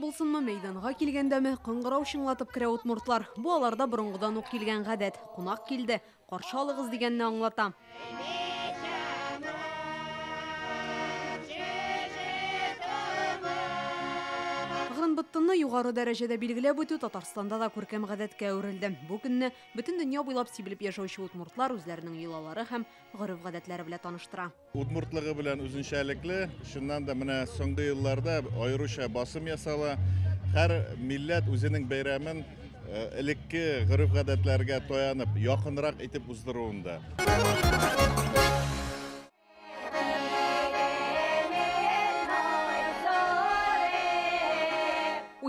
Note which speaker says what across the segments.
Speaker 1: булсынмы, мейданға келгендәме қыңғырау шыңлатып кірә удмуртлар. Бу аларда бұрынғыдан ук келген гадәт. Кунак келді, каршы алыгыз дигәнне аңлата. Бұттыны юғары дәрәжеде билгеләп үтү Татарстанда да күркәм гадәткә әверелде. Бу көнне бөтен дөнья буйлап сибелеп яшәүче удмуртлар үзләренең йолалары һәм гореф-гадәтләре белән таныштыра.
Speaker 2: Удмуртлыгы белән үзенчәлекле, шуннан да менә соңгы елларда аеруча басым ясала. Һәр милләт үзенең бәйрәмен элекке гореф-гадәтләргә таянып, якынрак итеп уздыруында.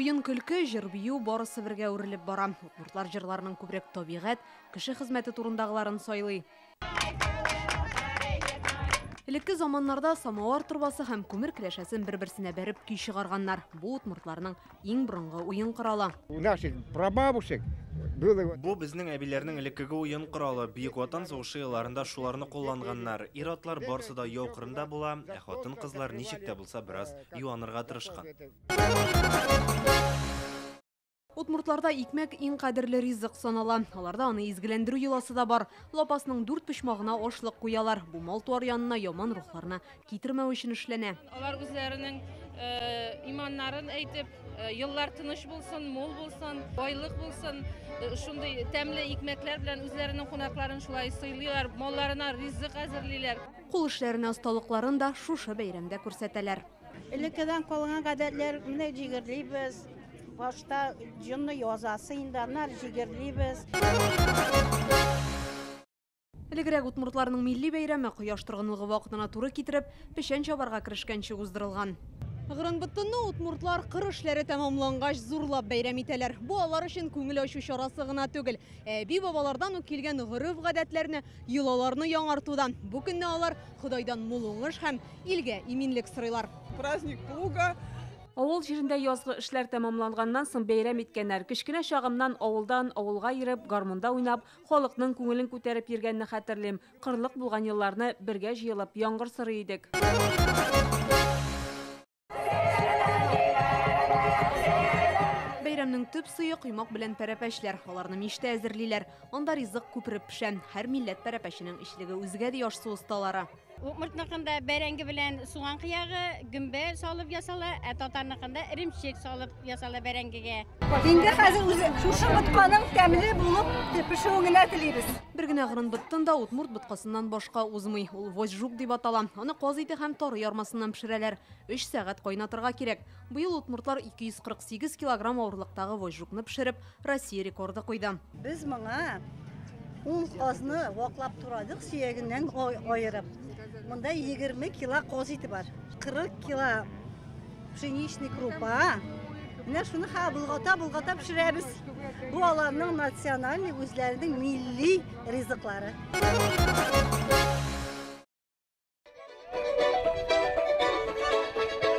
Speaker 1: Уен көлке, җыр бию барысы бергә үрелеп бара. Удмуртлар җырларының күбрәк табигать, кеше хезмәте турындагыларын сайлый. Элекке заманнарда самовар турбасы һәм күмер келәшәсен бер-берсенә бәреп көй чыгарганнар. Бу удмуртларның иң борынгы уен коралы.
Speaker 3: Бу безнең әбиләрнең элеккеге уен коралы. Бөек Ватан сугышы елларында шуларны кулланганнар. Ир-атлар барысы да яу кырында була, хатын-кызлар ничек тә булса бераз юанырга тырышкан.
Speaker 1: Удмуртларда икмәк иң кадерле ризык санала. Аларда аны изгеләндерү йоласы да бар. Лапасның 4 почмагына ашлык куялар. Бу мал-туар янына яман рухларны китермәү өчен эшләнә.
Speaker 4: Алар үзләренең иманнарын әйтеп, еллар тыныч булсын, мул булсын, байлык булсын, шундый тәмле икмәкләр белән үзләренең кунакларын шулай сыйлыйлар, малларына ризык әзерлиләр.
Speaker 1: Кул эшләренә осталыкларын да шушы бәйрәмдә күрсәтәләр.
Speaker 5: Элеккедән калган гадәтләр менә җигерлибез. Башта җонны язасы инданнар җигерлибез.
Speaker 1: Элегрәк удмуртларның милли бәйрәме кояш торгынлыгы вакытына туры китереп, печән чабарга керешкәнче уздырылган. Гырынбыттынны удмуртлар кыр эшләре тәмамлангач зурлап бәйрәм итәләр. Бу алар өчен күңел ачу чарасы гына түгел. Әби бабалардан ук килгән гореф-гадәтләрне, йолаларны яңартудан. Бу көнне алар Худайдан мул уңыш һәм илгә иминлек сорыйлар.
Speaker 6: Праздник плуга.
Speaker 1: Авыл җирендә язгы эшләр тәмамланганнан соң бәйрәм иткәннәр. Кечкенә чагымнан авылдан авылга йөреп, гармунда уйнап, халыкның күңелен күтәреп йөргәнне хәтерлим. Кырлык булган елларны бергә җыелып яңгыр сырый идек. Бәйрәмнең төп сые коймак белән пәрәпәчләр. Аларны мичтә әзерлиләр. Анда ризык күпереп пешә. Һәр милләт пәрәпәченең ишлеге үзгә ди ашсу осталары.
Speaker 5: Удмуртныкында бәрәңге белән суган кыягы, гөмбә салып ясала, татарныкында иремчек салып ясала бәрәңгегә.
Speaker 7: Инде хәзер үзе шушы ботканың тәмле булып пешүенә телибез.
Speaker 1: Бер генә Гырынбыттында удмурт боткасыннан башка узмый. Ул возжук дип атала. Аны каз ите һәм тары ярмасыннан пешерәләр. 3 сәгать кайнатырга кирәк. Быел удмуртлар 248 килограмм авырлыктагы возжукны пешереп, Россия рекорды куйды.
Speaker 7: Без моңа 10 казны ваклап турадык сөягеннән аерып. Монда 20 кило коз ите бар. 40 кило пшеничный крупа. Менә шуны булгата пешерәбез. Бу аларның националь үзләренең милли ризыклары.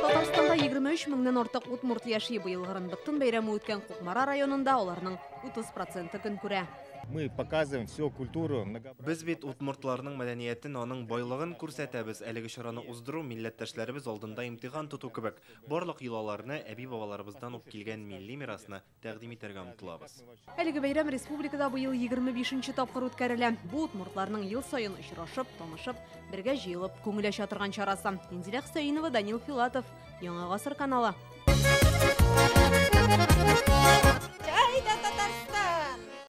Speaker 1: Татарстанда 23 меңнән артык удмурт яши. Быел Гырынбыттын бәйрәме үткән Кукмара районында аларның 30% көн күрә.
Speaker 2: Мы показываем всю культуру.
Speaker 3: Без бит удмуртларның мәдәниятен, аның байлыгын күрсәтәбез. Әлеге чараны уздыру милләттәшләребез алдында имтихан тоту кебек. Барлык йолаларны әби-бабаларыбыздан ук килгән милли мирасны тәкъдим итәргә омтылабыз.
Speaker 1: Әлеге бәйрәм республикада быел 25-нче тапкыр үткәрелә. Бу удмуртларның ел саен очрашып, танышып, бергә җыелып күңел ача торган чарасы. Инзилә Хөсәенова, Данил Филатов, Яңа гасыр каналы.